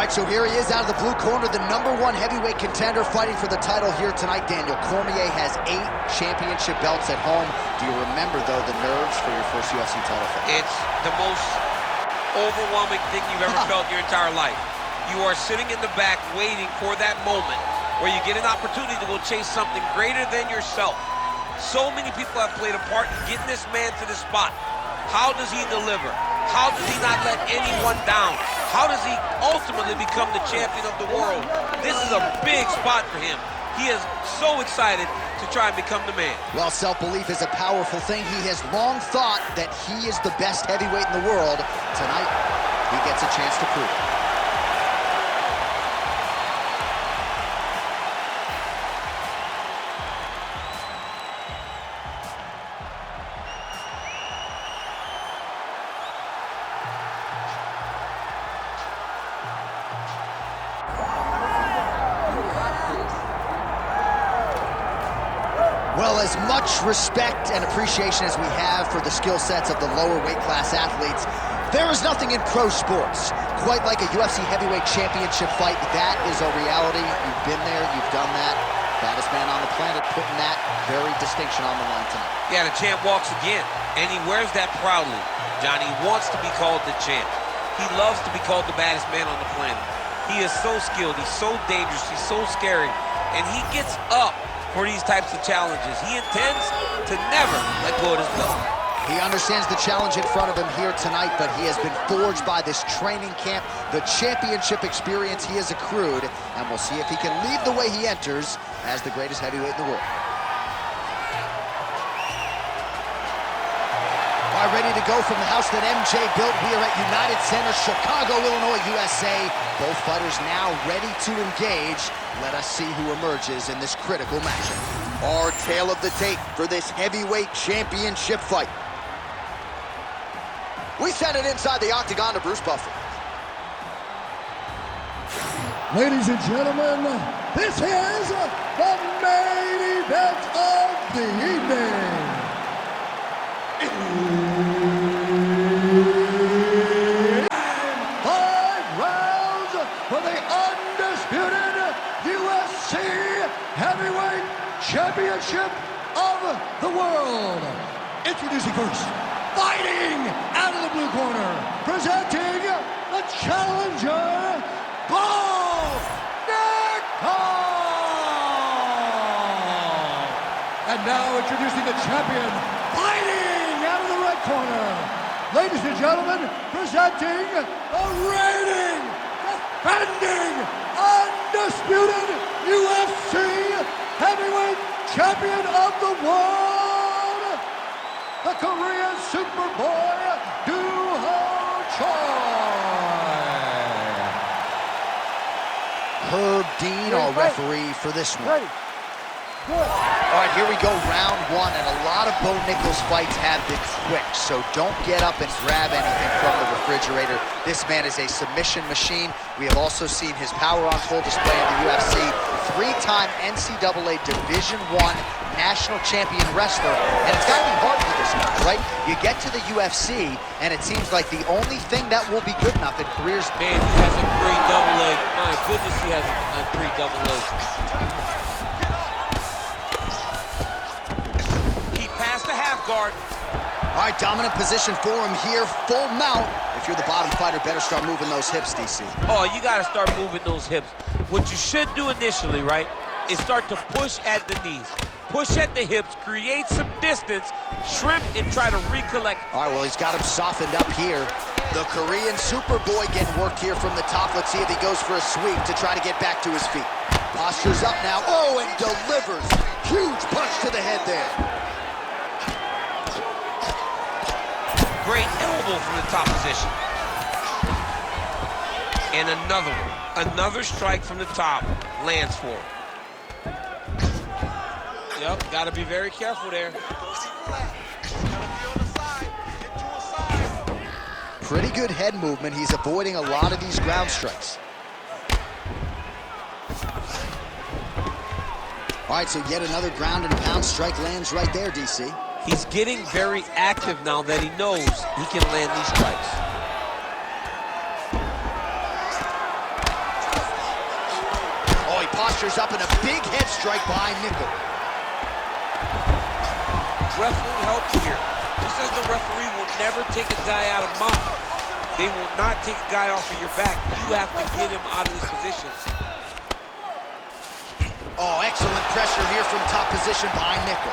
right, so here he is out of the blue corner, the #1 heavyweight contender fighting for the title here tonight, Daniel. Cormier has 8 championship belts at home. Do you remember, though, the nerves for your first UFC title fight? It's the most overwhelming thing you've ever felt in your entire life. You are sitting in the back waiting for that moment where you get an opportunity to go chase something greater than yourself. So many people have played a part in getting this man to the spot. How does he deliver? How does he not let anyone down? How does he ultimately become the champion of the world? This is a big spot for him. He is so excited to try and become the man. Well, self-belief is a powerful thing. He has long thought that he is the best heavyweight in the world. Tonight, he gets a chance to prove it. Well, as much respect and appreciation as we have for the skill sets of the lower weight class athletes, there is nothing in pro sports quite like a UFC heavyweight championship fight. That is a reality. You've been there, you've done that. Baddest man on the planet putting that very distinction on the line tonight. Yeah, the champ walks again, and he wears that proudly. Johnny wants to be called the champ. He loves to be called the baddest man on the planet. He is so skilled, he's so dangerous, he's so scary, and he gets up for these types of challenges. He intends to never let go of his belt. He understands the challenge in front of him here tonight, but he has been forged by this training camp, the championship experience he has accrued, and we'll see if he can leave the way he enters as the greatest heavyweight in the world. All right, ready to go from the house that MJ built. We are at United Center, Chicago, Illinois, USA. Both fighters now ready to engage. Let us see who emerges in this critical matchup. Our tale of the tape for this heavyweight championship fight. We send it inside the octagon to Bruce Buffer. Ladies and gentlemen, this is the main event of the evening. 5 rounds for the undisputed UFC Heavyweight Championship of the world. Introducing first, fighting out of the blue corner, presenting the challenger, Nickel. And now introducing the champion, fighting out of the red corner. Ladies and gentlemen, presenting the reigning, defending, undisputed UFC Heavyweight Champion of the world, the Korean Superboy, Doo-Ho Choi. Herb Dean, our referee for this one. Ready. Good. All right, here we go, round 1, and a lot of Bo Nickal fights have been quick, so don't get up and grab anything from the refrigerator. This man is a submission machine. We have also seen his power on full display in the UFC. 3-time NCAA Division I national champion wrestler, and it's got to be hard for this guy, right? You get to the UFC, and it seems like the only thing that will be good enough in careers. Man, he has a great double leg. My goodness, he has a great double leg. Guard. All right, dominant position for him here, full mount. If you're the bottom fighter, better start moving those hips, DC. Oh, you got to start moving those hips. What you should do initially, right, is start to push at the knees. Push at the hips, create some distance, shrimp, and try to recollect. All right, well, he's got him softened up here. The Korean Superboy getting worked here from the top. Let's see if he goes for a sweep to try to get back to his feet. Posture's up now. Oh, and delivers. Huge punch to the head there. Great elbow from the top position. And another one. Another strike from the top lands for him. Yep, got to be very careful there. Pretty good head movement. He's avoiding a lot of these ground strikes. All right, so yet another ground and pound strike lands right there, DC. He's getting very active now that he knows he can land these strikes. pressure's up and a big head strike by Nickel. Ref won't help you here. Just as the referee will never take a guy out of mount, they will not take a guy off of your back. You have to get him out of this position. Oh, excellent pressure here from top position by Nickel.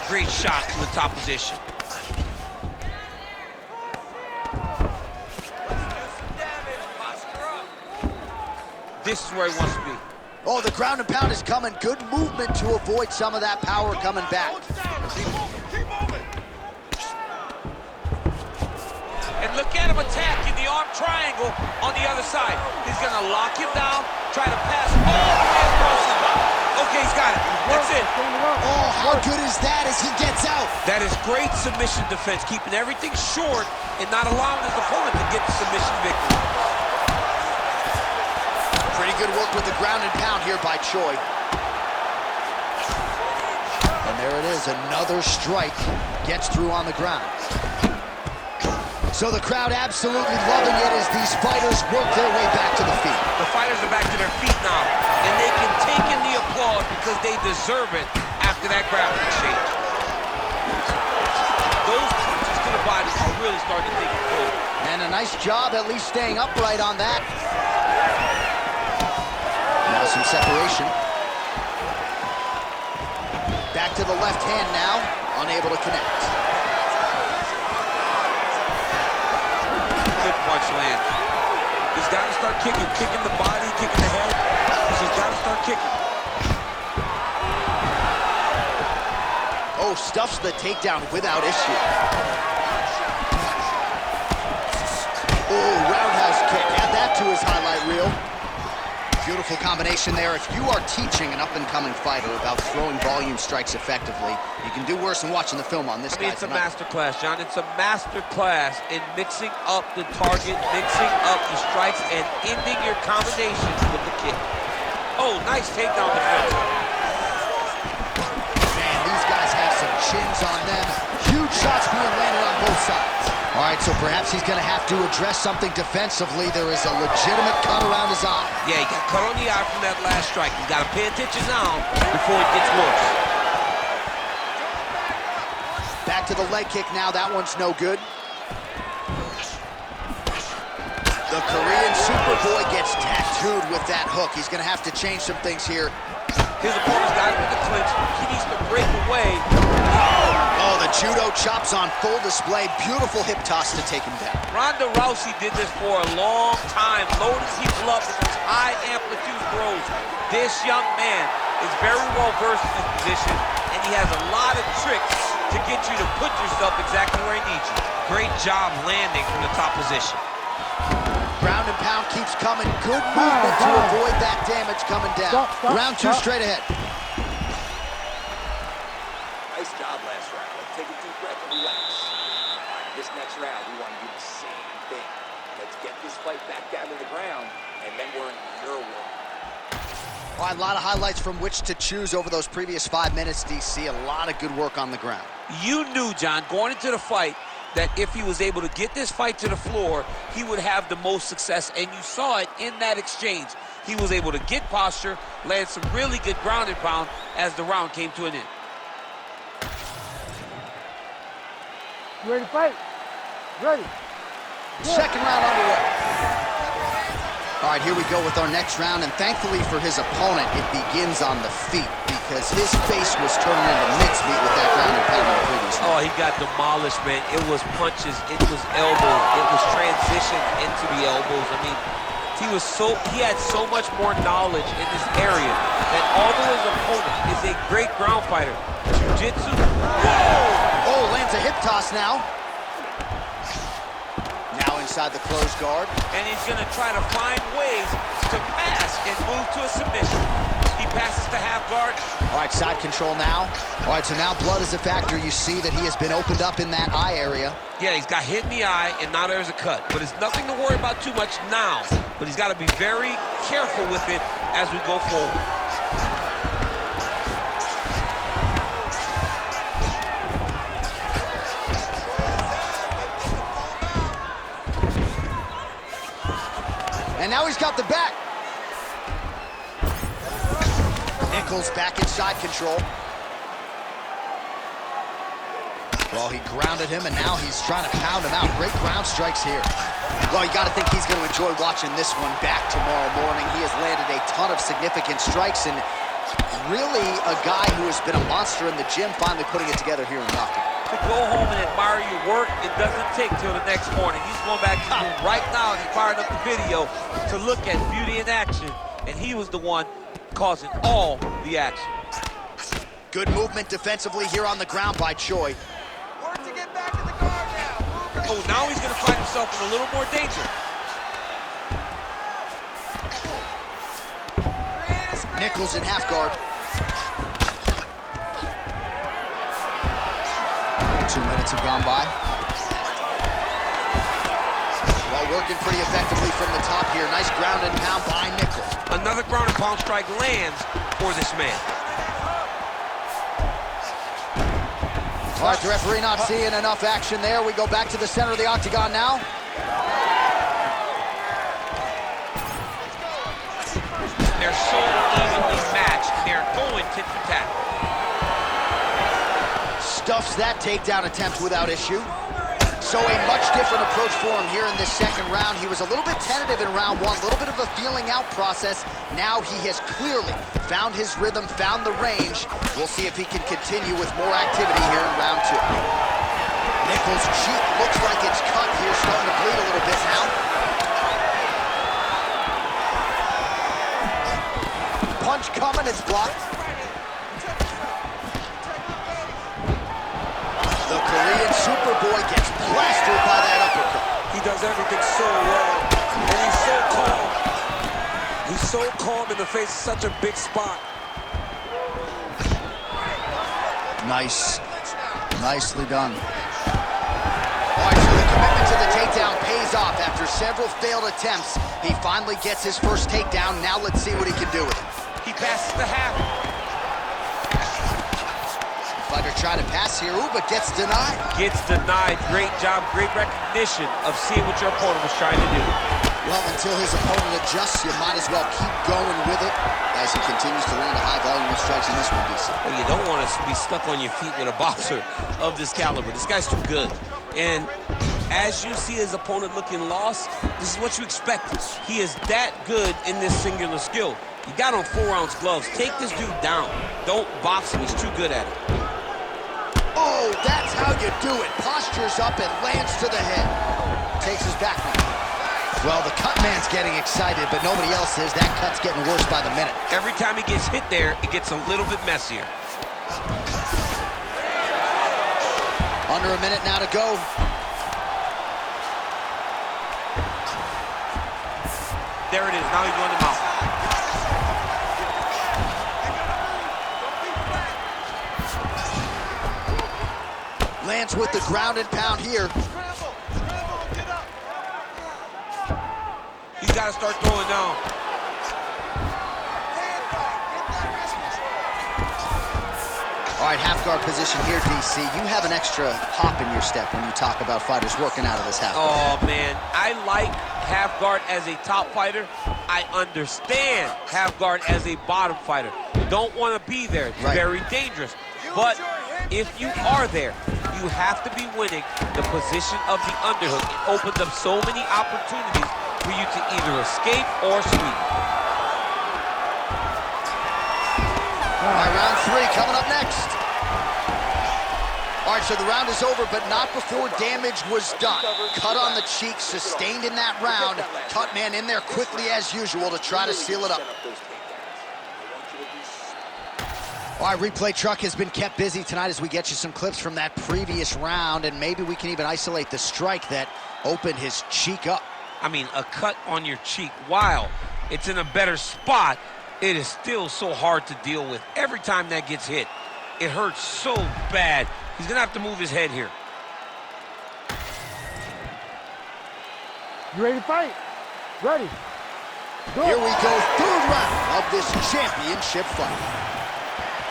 Great shot from the top position. This is where he wants to be. Oh, the ground and pound is coming. Good movement to avoid some of that power coming back. And look at him attacking the arm triangle on the other side. He's gonna lock him down, try to pass all the way across his body. Okay, he's got it. That's it. Oh, how good is that as he gets out? That is great submission defense, keeping everything short and not allowing his opponent to get the submission victory. Pretty good work with the ground and pound here by Choi. And there it is, another strike gets through on the ground. So the crowd absolutely loving it as these fighters work their way back to the feet. The fighters are back to their feet now, and they can take in the applause because they deserve it after that grappling exchange. Those punches to the body are really starting to take a toll. And a nice job at least staying upright on that. Now some separation. Back to the left hand now, unable to connect. Good punch land. He's got to start kicking the body, kicking the head. He's got to start kicking. Oh, stuffs the takedown without issue. Oh, roundhouse kick. Add that to his highlight reel. Beautiful combination there. If you are teaching an up-and-coming fighter about throwing volume strikes effectively, you can do worse than watching the film on this guy It's tonight. a master class, John. It's a master class in mixing up the target, mixing up the strikes, and ending your combinations with the kick. Oh, nice takedown defense. Man, these guys have some chins on them. Huge shots being landed on both sides. All right, so perhaps he's going to have to address something defensively. There is a legitimate cut around his eye. Yeah, he got cut on the eye from that last strike. He's got to pay attention now before it gets worse. Back to the leg kick now. That one's no good. The Korean Superboy gets tattooed with that hook. He's going to have to change some things here. His opponent's got him in the clinch. He needs to break away. Oh, the judo chops on full display. Beautiful hip toss to take him down. Ronda Rousey did this for a long time, loading people up with those high amplitude throws. This young man is very well versed in this position, and he has a lot of tricks to get you to put yourself exactly where he needs you. Great job landing from the top position. Ground and pound keeps coming. Good movement to avoid that damage coming down. Round two straight ahead. Nice job last round. Take a deep breath and relax. All right, this next round, we want to do the same thing. Let's get this fight back down to the ground, and then we're in your world. All right, a lot of highlights from which to choose over those previous 5 minutes, DC. A lot of good work on the ground. You knew, John, going into the fight, that if he was able to get this fight to the floor, he would have the most success, and you saw it in that exchange. He was able to get posture, land some really good ground and pound as the round came to an end. You ready to fight? Ready. Second round underway. All right, here we go with our next round, and thankfully for his opponent, it begins on the feet because his face was turning into mincemeat with that ground and pound in the previous round. Oh, he got demolished, man. It was punches, it was elbows, it was transition into the elbows. I mean, he had so much more knowledge in this area that although his opponent is a great ground fighter, jiu-jitsu, whoa! Oh, lands a hip toss now. Now inside the closed guard. And he's gonna try to find ways to pass and move to a submission. He passes to half guard. All right, side control now. All right, so now blood is a factor. You see that he has been opened up in that eye area. Yeah, he's got hit in the eye, and now there's a cut. But it's nothing to worry about too much now. But he's got to be very careful with it as we go forward. And now he's got the back. Nichols back in side control. Well, he grounded him, and now he's trying to pound him out. Great ground strikes here. Well, you got to think he's going to enjoy watching this one back tomorrow morning. He has landed a ton of significant strikes, and really a guy who has been a monster in the gym, finally putting it together here in the octagon. To go home and admire your work, it doesn't take till the next morning. He's going back to the room right now, and he's firing up the video to look at beauty in action, and he was the one causing all the action. Good movement defensively here on the ground by Choi. Oh, now he's going to find himself in a little more danger. Nichols in half guard. 2 minutes have gone by. Well, working pretty effectively from the top here. Nice ground and pound by Nichols. Another ground and pound strike lands for this man. All right, the referee not seeing enough action there. We go back to the center of the octagon now. They're so evenly matched. They're going tit for tat. Stuffs that takedown attempt without issue. So a much different approach for him here in this second round. He was a little bit tentative in round one, a little bit of a feeling out process. Now he has clearly found his rhythm, found the range. We'll see if he can continue with more activity here in round two. Nichols' cheek looks like it's cut here, starting to bleed a little bit now. Punch coming, it's blocked. The Korean Superboy gets plastered by that uppercut. He does everything so well, and he's so calm. He's so calm in the face of such a big spot. Nice. Nicely done. All right, so the commitment to the takedown pays off. After several failed attempts, he finally gets his first takedown. Now let's see what he can do with it. He passes the half. Fighter trying to pass here, ooh, but gets denied. Gets denied. Great job, great recognition of seeing what your opponent was trying to do. Well, until his opponent adjusts, you might as well keep going with it as he continues to land a high volume of strikes in this one, DC. Well, you don't want to be stuck on your feet with a boxer of this caliber. This guy's too good. And as you see his opponent looking lost, this is what you expect. He is that good in this singular skill. You got on 4-ounce gloves. Take this dude down. Don't box him. He's too good at it. Oh, that's how you do it. Postures up and lands to the head. Takes his back now. Well, the cut man's getting excited, but nobody else is. That cut's getting worse by the minute. Every time he gets hit there, it gets a little bit messier. Under a minute now to go. There it is. Now he's going to mouth. Lands with the ground and pound here. He's got to start throwing down. All right, half guard position here, DC. You have an extra hop in your step when you talk about fighters working out of this half guard. Oh, man. I like half guard as a top fighter. I understand half guard as a bottom fighter. Don't want to be there. It's very dangerous. But if you are there, you have to be winning the position of the underhook. It opens up so many opportunities for you to either escape or sweep. All right, round three coming up next. All right, so the round is over, but not before damage was done. Cut on the cheek, sustained in that round. Cut man in there quickly as usual to try to seal it up. All right, replay truck has been kept busy tonight as we get you some clips from that previous round, and maybe we can even isolate the strike that opened his cheek up. I mean, a cut on your cheek, while it's in a better spot, it is still so hard to deal with. Every time that gets hit, it hurts so bad. He's gonna have to move his head here. You ready to fight? Ready. Go. Here we go, third round of this championship fight.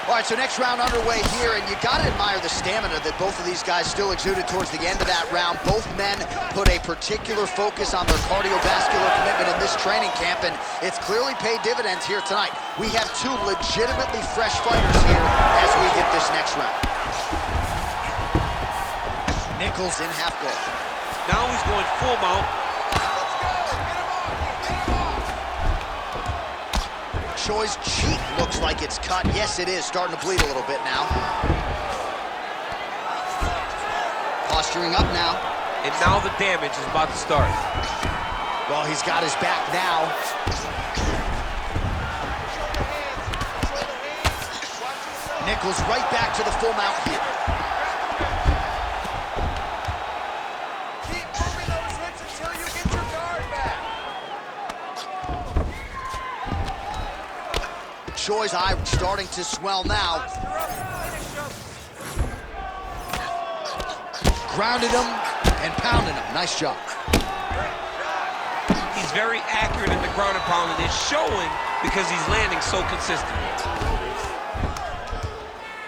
All right, so next round underway here, and you got to admire the stamina that both of these guys still exuded towards the end of that round. Both men put a particular focus on their cardiovascular commitment in this training camp, and it's clearly paid dividends here tonight. We have two legitimately fresh fighters here as we hit this next round. Nichols in half guard. Now he's going full mount. Choi's cheek looks like it's cut. Yes, it is. Starting to bleed a little bit now. Posturing up now. And now the damage is about to start. Well, he's got his back now. Nichols right back to the full mount here. Keep moving those hits until you get your guard back. Choi's eye starting to swell now. Grounded him and pounded him. Nice job. He's very accurate in the ground and pound, and it's showing because he's landing so consistently.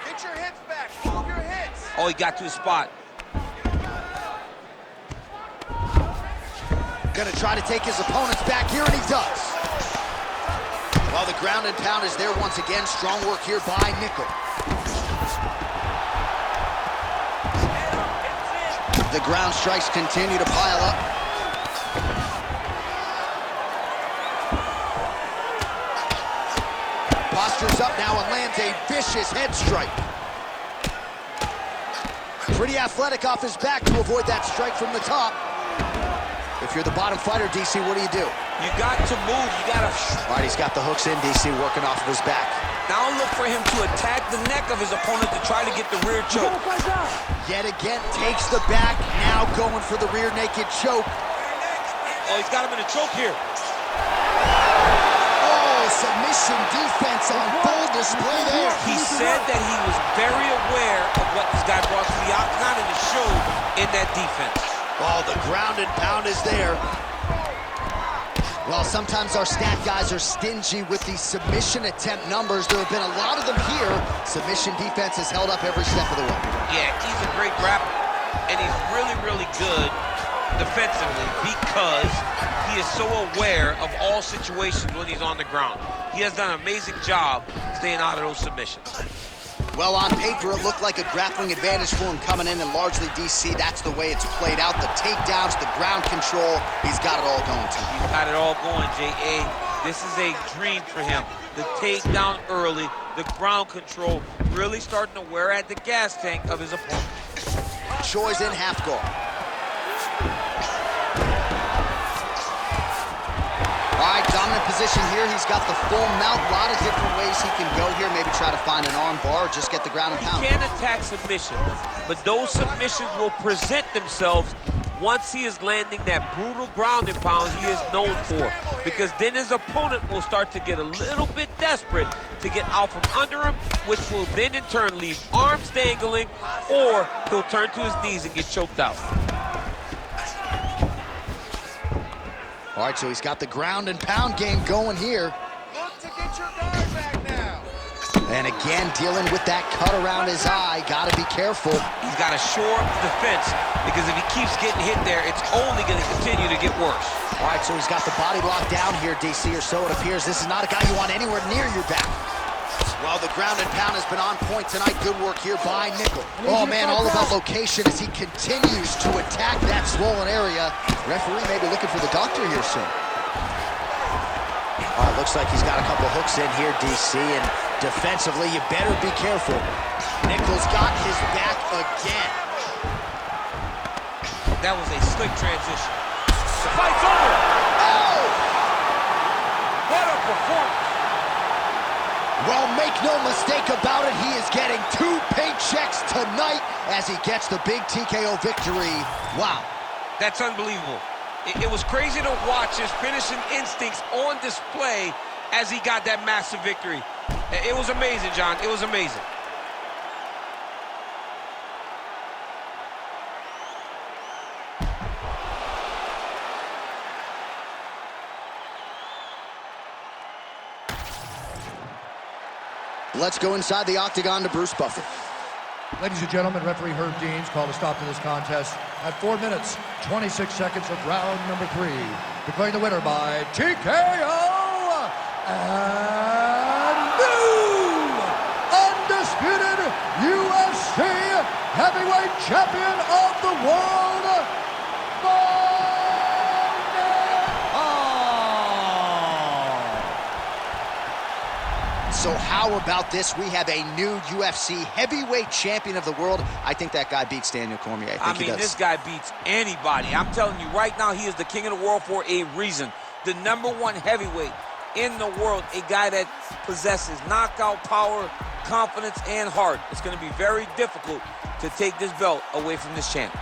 Get your hips back. Move your hits. Oh, he got to his spot. Gonna try to take his opponents back here, and he does. Well, the ground and pound is there once again. Strong work here by Nichols. The ground strikes continue to pile up. Postures up now and lands a vicious head strike. Pretty athletic off his back to avoid that strike from the top. If you're the bottom fighter, DC, what do? You got to move. You got to... All right, he's got the hooks in, DC, working off of his back. Now look for him to attack the neck of his opponent to try to get the rear choke. Yet again, takes the back, now going for the rear naked choke. Oh, he's got him in a choke here. Oh, submission defense on full display there. He said that he was very aware of what this guy brought to the octagon, and it showed in that defense. Oh, the ground and pound is there. Well, sometimes our stat guys are stingy with the submission attempt numbers. There have been a lot of them here. Submission defense has held up every step of the way. Yeah, he's a great grappler, and he's really, really good defensively because he is so aware of all situations when he's on the ground. He has done an amazing job staying out of those submissions. Well, on paper, it looked like a grappling advantage for him coming in, and largely, DC, that's the way it's played out. The takedowns, the ground control, he's got it all going to him. He's got it all going, J.A. This is a dream for him. The takedown early, the ground control, really starting to wear at the gas tank of his opponent. Choi's in half guard. All right, dominant position here. He's got the full mount. A lot of different ways he can go here. Maybe try to find an arm bar or just get the ground and pound. He can attack submissions, but those submissions will present themselves once he is landing that brutal ground and pound he is known for. Because then his opponent will start to get a little bit desperate to get out from under him, which will then in turn leave arms dangling, or he'll turn to his knees and get choked out. All right, so he's got the ground and pound game going here. Look to get your guard back now. And again, dealing with that cut around his eye. Got to be careful. He's got to shore up the defense, because if he keeps getting hit there, it's only going to continue to get worse. All right, so he's got the body block down here, DC, or so it appears. This is not a guy you want anywhere near your back. Well, the ground and pound has been on point tonight. Good work here by Nichols. Oh, man, all about location as he continues to attack that swollen area. Referee may be looking for the doctor here soon. All right, looks like he's got a couple hooks in here, DC, and defensively, you better be careful. Nichols got his back again. That was a slick transition. The fight's over! Oh! What a performance! Well, make no mistake about it, he is getting 2 paychecks tonight as he gets the big TKO victory. Wow. That's unbelievable. It was crazy to watch his finishing instincts on display as he got that massive victory. It was amazing, John. It was amazing. Let's go inside the octagon to Bruce Buffer. Ladies and gentlemen, referee Herb Deans called a stop to this contest at 4 minutes, 26 seconds of round number 3. Declaring the winner by TKO and new undisputed UFC heavyweight champion of the world, So how about this? We have a new UFC heavyweight champion of the world. I think that guy beats Daniel Cormier. I think he does. This guy beats anybody. I'm telling you right now, he is the king of the world for a reason. The #1 heavyweight in the world, a guy that possesses knockout power, confidence, and heart. It's going to be very difficult to take this belt away from this champ.